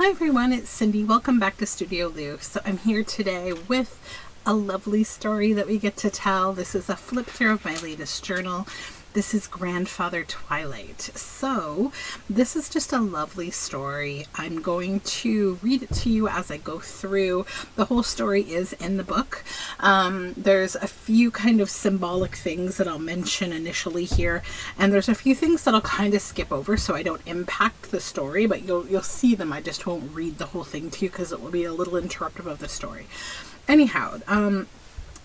Hi everyone, it's Cindy. Welcome back to Studioloo. So I'm here today with a lovely story that we get to tell. This is a flip through of my latest journal. This is Grandfather Twilight. So this is just a lovely story. I'm going to read it to you as I go through. The whole story is in the book. There's a few kind of symbolic things that I'll mention initially here, and there's a few things that I'll kind of skip over so I don't impact the story, but you'll see them. I just won't read the whole thing to you because it will be a little interruptive of the story. Anyhow,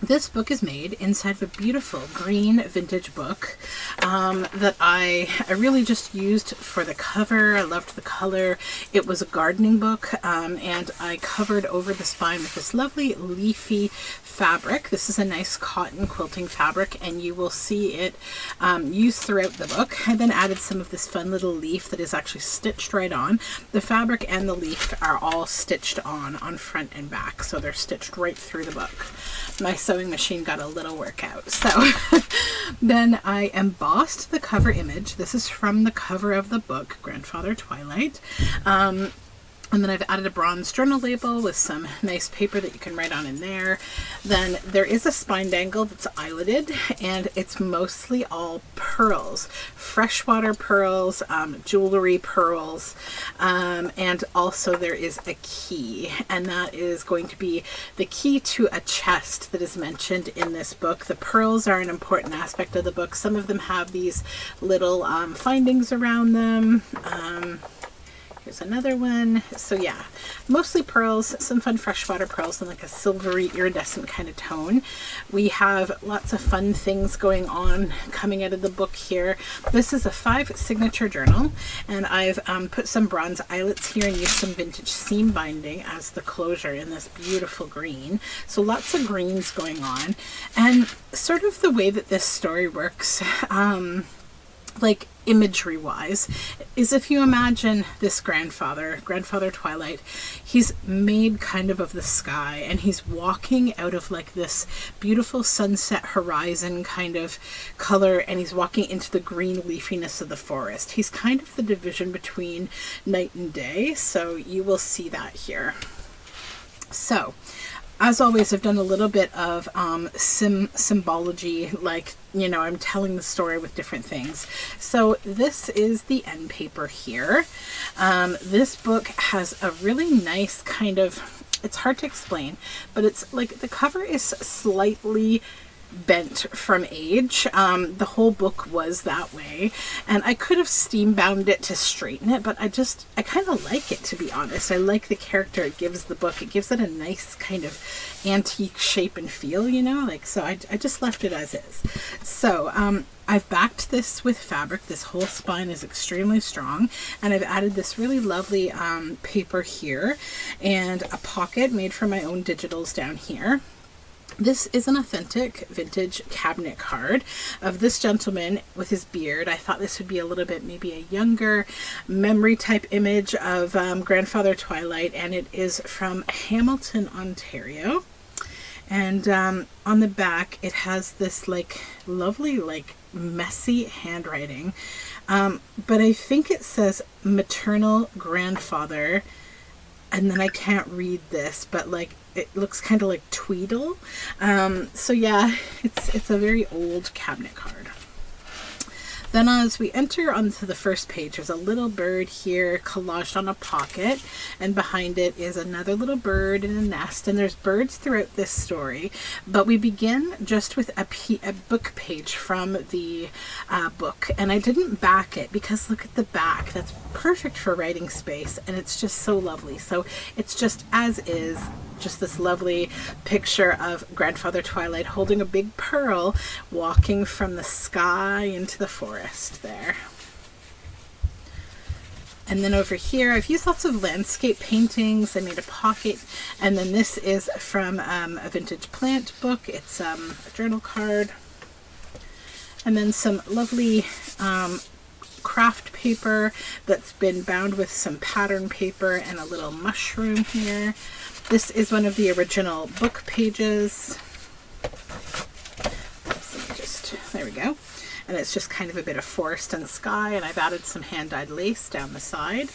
this book is made inside of a beautiful green vintage book that I really just used for the cover. I loved the color. It was a gardening book, and I covered over the spine with this lovely leafy fabric. This is a nice cotton quilting fabric, and you will see it used throughout the book. I then added some of this fun little leaf that is actually stitched right on. The fabric and the leaf are all stitched on front and back, so they're stitched right through the book. My sewing machine got a little workout. So then I embossed the cover image. This is from the cover of the book, Grandfather Twilight. And then I've added a bronze journal label with some nice paper that you can write on in there. Then there is a spine dangle that's eyeletted, and it's mostly all pearls, freshwater pearls, jewelry pearls, and also there is a key, and that is going to be the key to a chest that is mentioned in this book. The pearls are an important aspect of the book. Some of them have these little findings around them. Here's another one. So yeah, mostly pearls, some fun freshwater pearls, and like a silvery iridescent kind of tone. We have lots of fun things going on coming out of the book here. This is a 5 signature journal, and I've put some bronze eyelets here and used some vintage seam binding as the closure in this beautiful green. So lots of greens going on, and sort of the way that this story works, like imagery wise, is if you imagine this Grandfather Twilight, he's made kind of the sky, and he's walking out of like this beautiful sunset horizon kind of color, and he's walking into the green leafiness of the forest. He's kind of the division between night and day, so you will see that here. So as always, I've done a little bit of symbology, like, you know, I'm telling the story with different things. So this is the end paper here. This book has a really nice kind of, it's hard to explain, but it's like the cover is slightly bent from age. The whole book was that way, and I could have steam bound it to straighten it, but I kind of like it, to be honest. I like the character it gives the book. It gives it a nice kind of antique shape and feel, you know, like, so I just left it as is. So I've backed this with fabric. This whole spine is extremely strong, and I've added this really lovely paper here and a pocket made from my own digitals down here. This is an authentic vintage cabinet card of this gentleman with his beard. I thought this would be a little bit maybe a younger memory type image of Grandfather Twilight, and it is from Hamilton, Ontario. And on the back it has this like lovely like messy handwriting, but I think it says maternal grandfather, and then I can't read this, but like it looks kind of like Tweedle. So yeah, it's a very old cabinet card. Then as we enter onto the first page, there's a little bird here collaged on a pocket, and behind it is another little bird in a nest, and there's birds throughout this story, but we begin just with a book page from the book, and I didn't back it because look at the back. That's perfect for writing space, and it's just so lovely. So it's just as is, just this lovely picture of Grandfather Twilight holding a big pearl, walking from the sky into the forest there. And then over here, I've used lots of landscape paintings. I made a pocket, and then this is from a vintage plant book. It's a journal card. And then some lovely craft paper that's been bound with some pattern paper and a little mushroom here. This is one of the original book pages. Oops, let me just, there we go. and it's just kind of a bit of forest and sky, and I've added some hand-dyed lace down the side.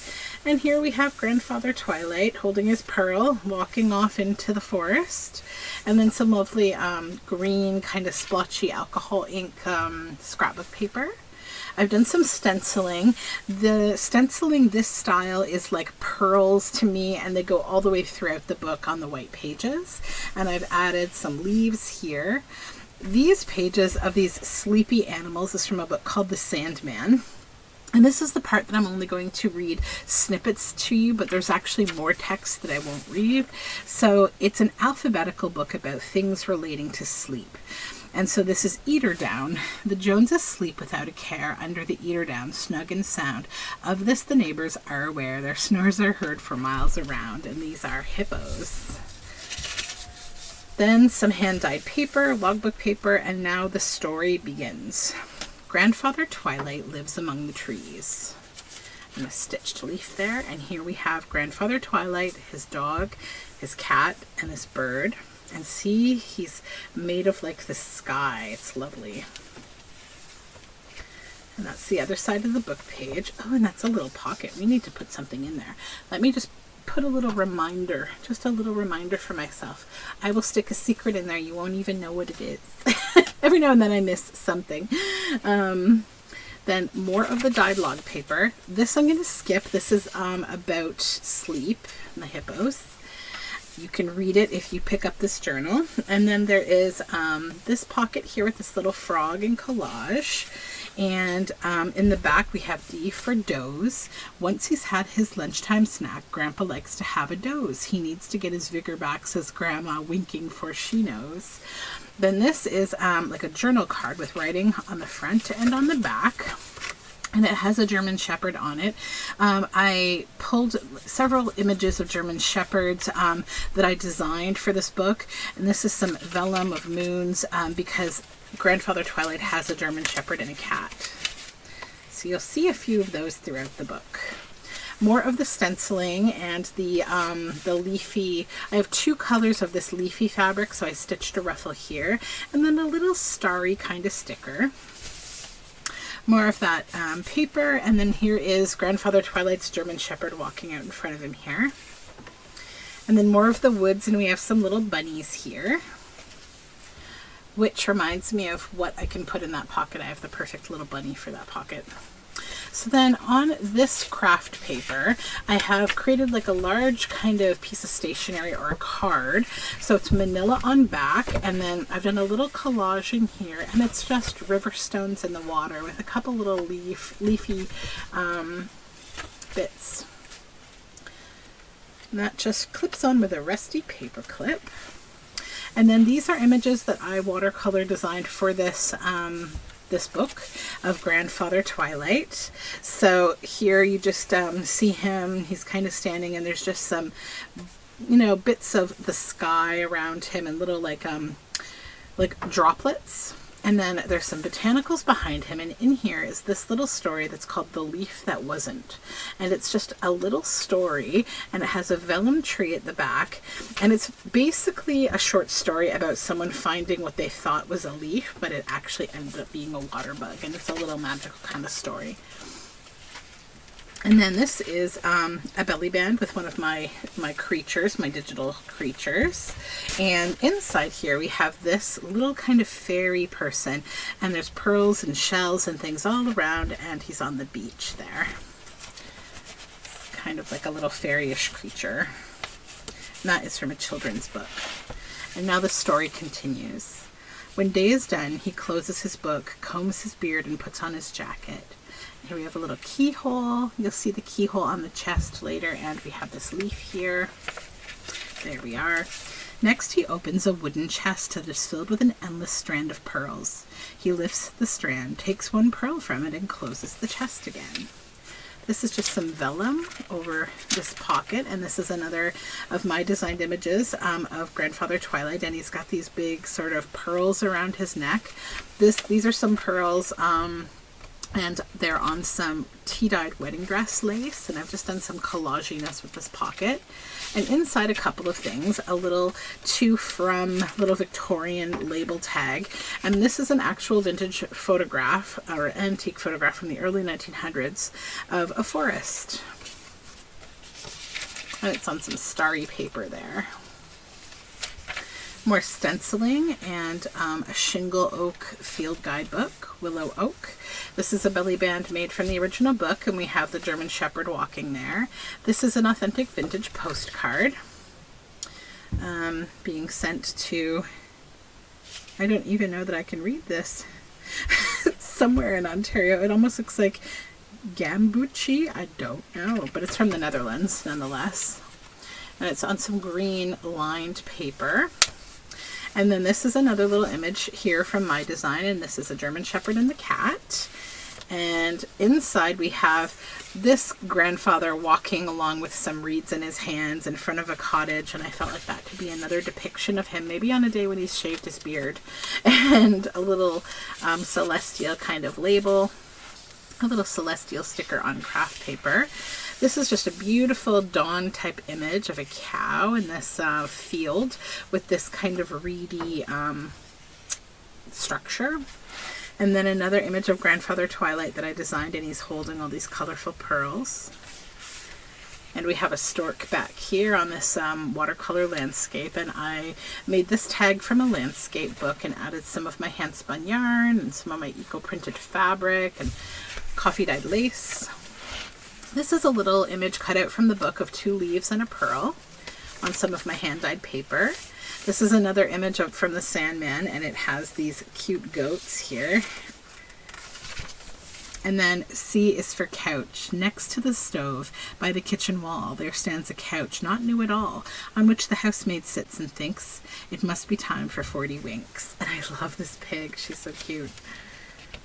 And here we have Grandfather Twilight holding his pearl, walking off into the forest, and then some lovely green kind of splotchy alcohol ink scrapbook paper. I've done some stenciling. The stenciling this style is like pearls to me, and they go all the way throughout the book on the white pages. And I've added some leaves here. These pages of these sleepy animals is from a book called The Sandman. And this is the part that I'm only going to read snippets to you, but there's actually more text that I won't read. So it's an alphabetical book about things relating to sleep. And so this is Eiderdown. The Joneses sleep without a care under the eiderdown, snug and sound. Of this the neighbors are aware. Their snores are heard for miles around. And these are hippos. Then some hand-dyed paper, logbook paper, and now the story begins. Grandfather Twilight lives among the trees. And a stitched leaf there. And here we have Grandfather Twilight, his dog, his cat, and his bird. And see, he's made of like the sky. It's lovely. And that's the other side of the book page. Oh, and that's a little pocket. We need to put something in there. Let me just put a little reminder, just a little reminder for myself. I will stick a secret in there. You won't even know what it is. Every now and then I miss something. Then more of the dyed log paper. This I'm going to skip. This is about sleep and the hippos. You can read it if you pick up this journal. And then there is this pocket here with this little frog and collage. And in the back we have D for doze. Once he's had his lunchtime snack, Grandpa likes to have a doze. He needs to get his vigor back, says Grandma, winking for she knows. Then this is like a journal card with writing on the front and on the back. And it has a German Shepherd on it. I pulled several images of German Shepherds that I designed for this book. And this is some vellum of moons because Grandfather Twilight has a German Shepherd and a cat. So you'll see a few of those throughout the book. More of the stenciling and the leafy. I have two colors of this leafy fabric, so I stitched a ruffle here. And then a little starry kind of sticker. More of that paper, and then here is Grandfather Twilight's German Shepherd walking out in front of him here. And then more of the woods, and we have some little bunnies here, which reminds me of what I can put in that pocket. I have the perfect little bunny for that pocket. So then on this craft paper, I have created like a large kind of piece of stationery or a card. So it's manila on back, and then I've done a little collage in here, and it's just river stones in the water with a couple little leafy bits. And that just clips on with a rusty paper clip. And then these are images that I watercolor designed for this this book of Grandfather Twilight. So here you just see him, he's kind of standing, and there's just some, you know, bits of the sky around him and little like droplets. And then there's some botanicals behind him, and in here is this little story that's called The Leaf That Wasn't. And it's just a little story, and it has a vellum tree at the back, and it's basically a short story about someone finding what they thought was a leaf, but it actually ended up being a water bug, and it's a little magical kind of story. And then this is a belly band with one of my creatures, my digital creatures. And inside here we have this little kind of fairy person. And there's pearls and shells and things all around. And he's on the beach there. Kind of like a little fairy-ish creature. And that is from a children's book. And now the story continues. When day is done, he closes his book, combs his beard, and puts on his jacket. Here we have a little keyhole. You'll see the keyhole on the chest later, and we have this leaf here. There we are. Next, he opens a wooden chest that is filled with an endless strand of pearls. He lifts the strand, takes one pearl from it, and closes the chest again. This is just some vellum over this pocket, and this is another of my designed images of Grandfather Twilight, and he's got these big sort of pearls around his neck. These are some pearls And they're on some tea-dyed wedding dress lace, and I've just done some collaginess with this pocket. And inside a couple of things, a little to from little Victorian label tag. And this is an actual vintage photograph or antique photograph from the early 1900s of a forest. And it's on some starry paper there. More stenciling and a shingle oak field guidebook, willow oak. This is a belly band made from the original book, and we have the German Shepherd walking there. This is an authentic vintage postcard being sent to, I don't even know that I can read this, somewhere in Ontario. It almost looks like Gambuchi, I don't know, but it's from the Netherlands nonetheless. And it's on some green lined paper. And then this is another little image here from my design, and this is a German Shepherd and the cat. And inside we have this grandfather walking along with some reeds in his hands in front of a cottage, and I felt like that could be another depiction of him, maybe on a day when he's shaved his beard. And a little celestial kind of label, a little celestial sticker on craft paper. This is just a beautiful dawn type image of a cow in this field with this kind of reedy structure. And then another image of Grandfather Twilight that I designed, and he's holding all these colorful pearls. And we have a stork back here on this watercolor landscape, and I made this tag from a landscape book and added some of my hand spun yarn and some of my eco printed fabric and coffee dyed lace. This is a little image cut out from the book of 2 leaves and a pearl on some of my hand-dyed paper. This is another image from the Sandman, and it has these cute goats here. And then C is for couch. Next to the stove, by the kitchen wall, there stands a couch, not new at all, on which the housemaid sits and thinks, it must be time for 40 winks. And I love this pig. She's so cute.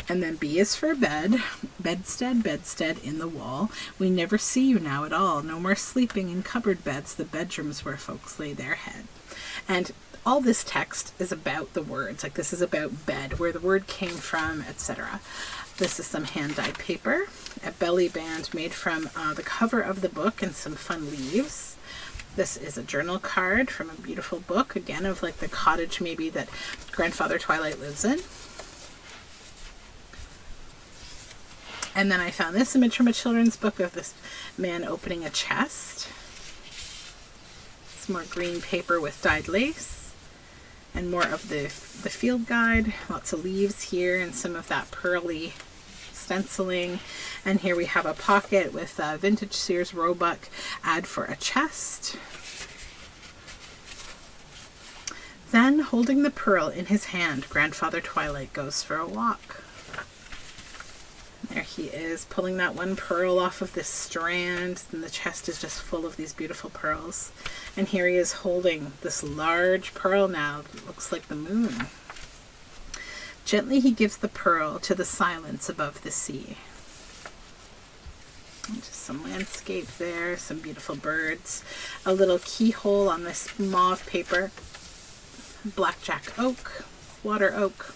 And then B is for bed. Bedstead, bedstead in the wall. We never see you now at all. No more sleeping in cupboard beds, the bedrooms where folks lay their head. And all this text is about the words. Like, this is about bed, where the word came from, etc. This is some hand-dyed paper. A belly band made from the cover of the book and some fun leaves. This is a journal card from a beautiful book, again, of like the cottage maybe that Grandfather Twilight lives in. And then I found this image from a children's book of this man opening a chest. Some more green paper with dyed lace. And more of the field guide. Lots of leaves here and some of that pearly stenciling. And here we have a pocket with a vintage Sears Roebuck ad for a chest. Then, holding the pearl in his hand, Grandfather Twilight goes for a walk. There he is, pulling that one pearl off of this strand, and the chest is just full of these beautiful pearls. And here he is holding this large pearl now that looks like the moon. Gently he gives the pearl to the silence above the sea. And just some landscape there, some beautiful birds. A little keyhole on this mauve paper. Blackjack oak, water oak.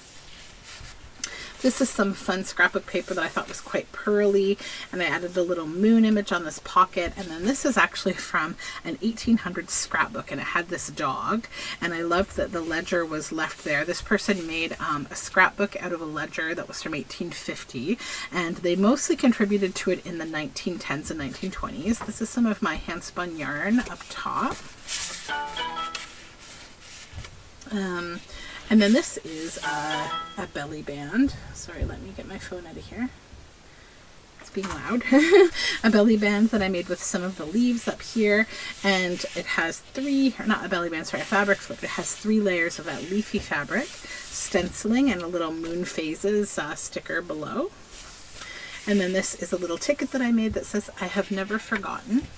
This is some fun scrapbook paper that I thought was quite pearly, and I added a little moon image on this pocket. And then this is actually from an 1800s scrapbook, and it had this dog, and I loved that the ledger was left there. This person made a scrapbook out of a ledger that was from 1850, and they mostly contributed to it in the 1910s and 1920s. This is some of my hand-spun yarn up top. And then this is a belly band. Sorry, let me get my phone out of here. It's being loud. A belly band that I made with some of the leaves up here. And it has not a belly band, sorry, a fabric flip. It has 3 layers of that leafy fabric, stenciling, and a little moon phases sticker below. And then this is a little ticket that I made that says, I have never forgotten.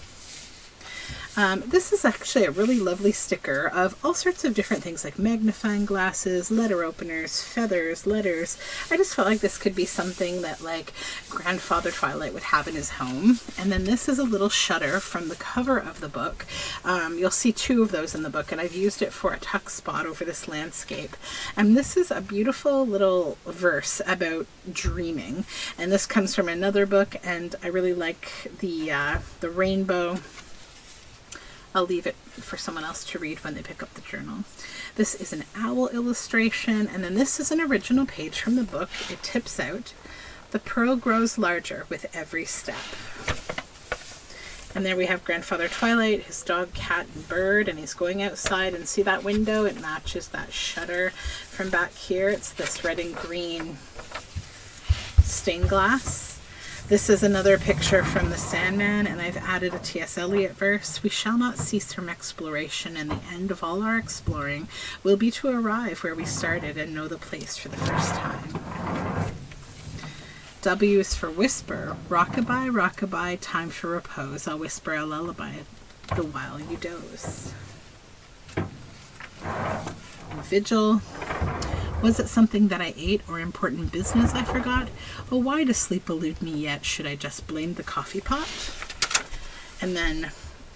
This is actually a really lovely sticker of all sorts of different things like magnifying glasses, letter openers, feathers, letters. I just felt like this could be something that like Grandfather Twilight would have in his home. And then this is a little shutter from the cover of the book. You'll see two of those in the book, and I've used it for a tuck spot over this landscape. And this is a beautiful little verse about dreaming. And this comes from another book, and I really like the rainbow. I'll leave it for someone else to read when they pick up the journal. This is an owl illustration, and then this is an original page from the book. It tips out. The pearl grows larger with every step. And there we have Grandfather Twilight, his dog, cat, and bird, and he's going outside, and see that window? It matches that shutter from back here. It's this red and green stained glass. This is another picture from the Sandman, and I've added a T.S. Eliot verse. We shall not cease from exploration, and the end of all our exploring will be to arrive where we started and know the place for the first time. W is for whisper. Rockabye, rockabye, time for repose. I'll whisper a lullaby the while you doze. Vigil. Was it something that I ate or important business I forgot? Oh, why does sleep elude me yet? Should I just blame the coffee pot? And then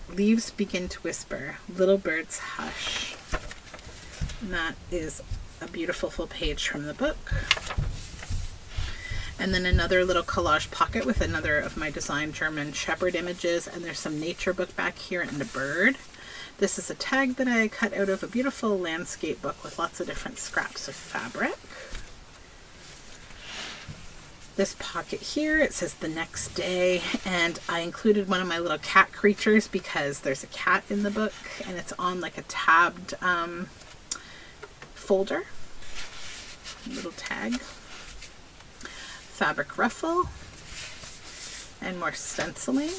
leaves begin to whisper, little birds hush. And that is a beautiful full page from the book. And then another little collage pocket with another of my designed German Shepherd images, and there's some nature book back here and a bird. This is a tag that I cut out of a beautiful landscape book with lots of different scraps of fabric. This pocket here, it says the next day, and I included one of my little cat creatures because there's a cat in the book, and it's on like a tabbed folder. Little tag. Fabric ruffle, and more stenciling.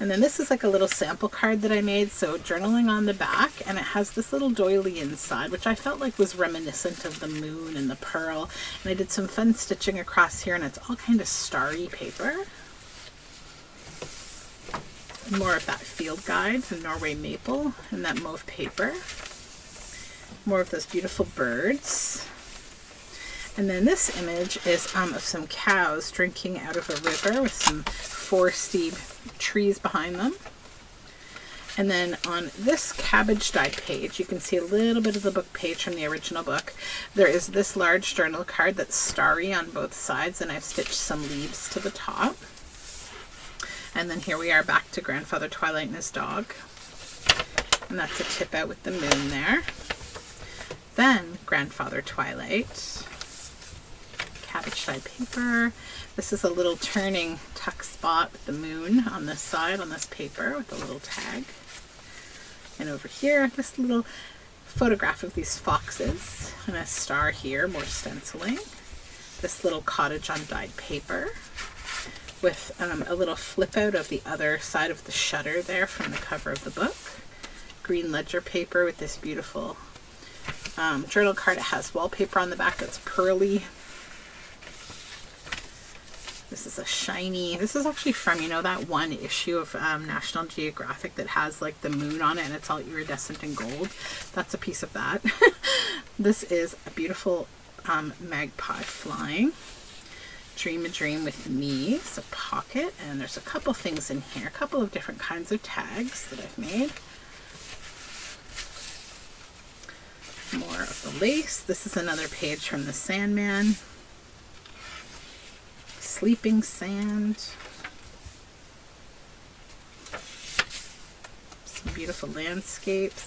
And then this is like a little sample card that I made, so journaling on the back, and it has this little doily inside, which I felt like was reminiscent of the moon and the pearl. And I did some fun stitching across here, and it's all kind of starry paper. More of that field guide, the Norway maple, and that mauve paper. More of those beautiful birds. And then this image is of some cows drinking out of a river with some foresty trees behind them. And then on this cabbage dyed page, you can see a little bit of the book page from the original book. There is this large journal card that's starry on both sides, and I've stitched some leaves to the top. And then here we are back to Grandfather Twilight and his dog. And that's a tip out with the moon there. Then Grandfather Twilight. Cabbage dyed paper. This is a little turning tuck spot with the moon on this side on this paper with a little tag. And over here, this little photograph of these foxes and a star here, more stenciling. This little cottage on dyed paper with a little flip out of the other side of the shutter there from the cover of the book. Green ledger paper with this beautiful journal card. It has wallpaper on the back that's pearly. This is a shiny, this is actually from, you know, that one issue of National Geographic that has like the moon on it and it's all iridescent and gold. That's a piece of that. This is a beautiful magpie flying. Dream a Dream with Me. It's a pocket, and there's a couple things in here, a couple of different kinds of tags that I've made. More of the lace. This is another page from the Sandman. Sleeping Sand. Some beautiful landscapes.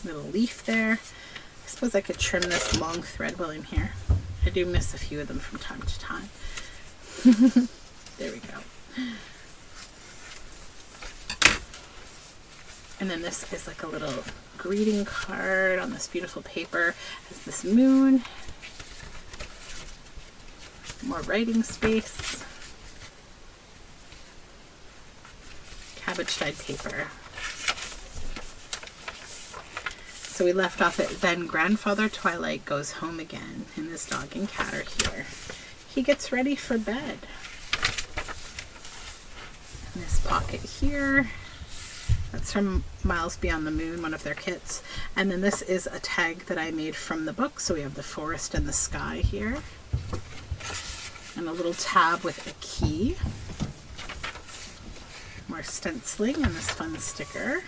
Little leaf there. I suppose I could trim this long thread while I'm here. I do miss a few of them from time to time. There we go. And then this is like a little greeting card on this beautiful paper. It has this moon. More writing space. Cabbage dyed paper. So we left off at then Grandfather Twilight goes home again, and his dog and cat are here. He gets ready for bed. pocket here. That's from Miles Beyond the Moon, one of their kits. And then this is a tag that I made from the book. So we have the forest and the sky here. And a little tab with a key. More stenciling and this fun sticker.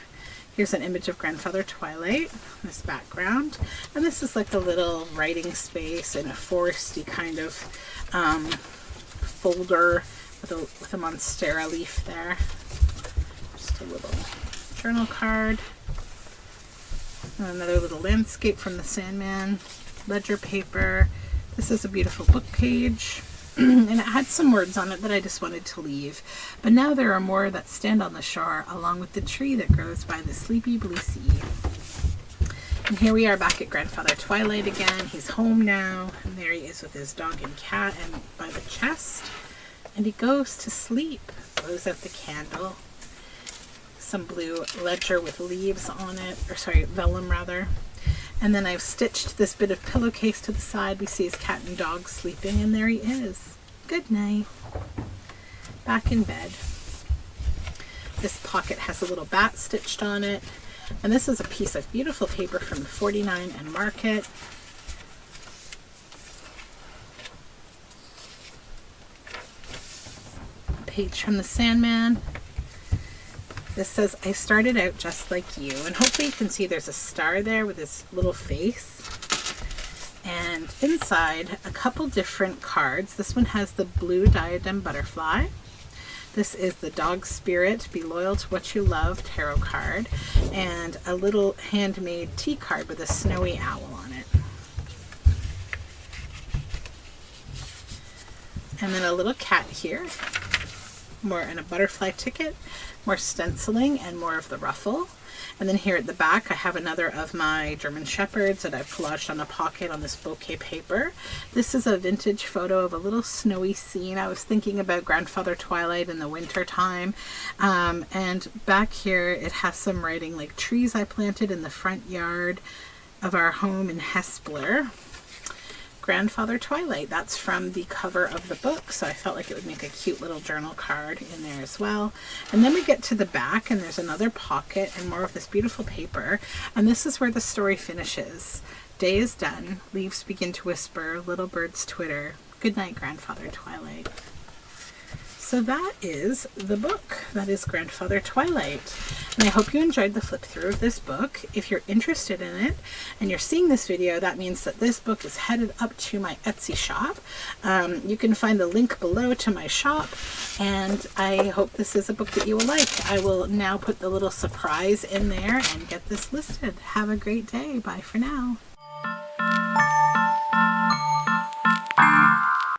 Here's an image of Grandfather Twilight, this background. And this is like a little writing space in a foresty kind of folder with a monstera leaf there. Just a little journal card. And another little landscape from the Sandman. Ledger paper. This is a beautiful book page. And it had some words on it that I just wanted to leave. But now there are more that stand on the shore, along with the tree that grows by the sleepy blue sea. And here we are back at Grandfather Twilight again. He's home now. And there he is with his dog and cat and by the chest. And he goes to sleep. Blows out the candle. Some blue ledger with leaves on it. Or sorry, vellum rather. And then I've stitched this bit of pillowcase to the side. We see his cat and dog sleeping, and there he is. Good night. Back in bed. This pocket has a little bat stitched on it. And this is a piece of beautiful paper from 49 and Market. A page from the Sandman. This says, I started out just like you. And hopefully you can see there's a star there with his little face. And inside, a couple different cards. This one has the blue diadem butterfly. This is the Dog Spirit, Be Loyal to What You Love tarot card. And a little handmade tea card with a snowy owl on it. And then a little cat here. More in a butterfly ticket, more stenciling and more of the ruffle. And then here at the back I have another of my German Shepherds that I've collaged on a pocket on this bouquet paper. This is a vintage photo of a little snowy scene. I was thinking about Grandfather Twilight in the winter time. And back here it has some writing like trees I planted in the front yard of our home in Hespeler. Grandfather Twilight. That's from the cover of the book, so I felt like it would make a cute little journal card in there as well. And then we get to the back and there's another pocket and more of this beautiful paper, and this is where the story finishes. Day is done, leaves begin to whisper, little birds twitter, good night Grandfather Twilight. So that is the book. That is Grandfather Twilight. And I hope you enjoyed the flip through of this book. If you're interested in it and you're seeing this video, that means that this book is headed up to my Etsy shop. You can find the link below to my shop, and I hope this is a book that you will like. I will now put the little surprise in there and get this listed. Have a great day. Bye for now.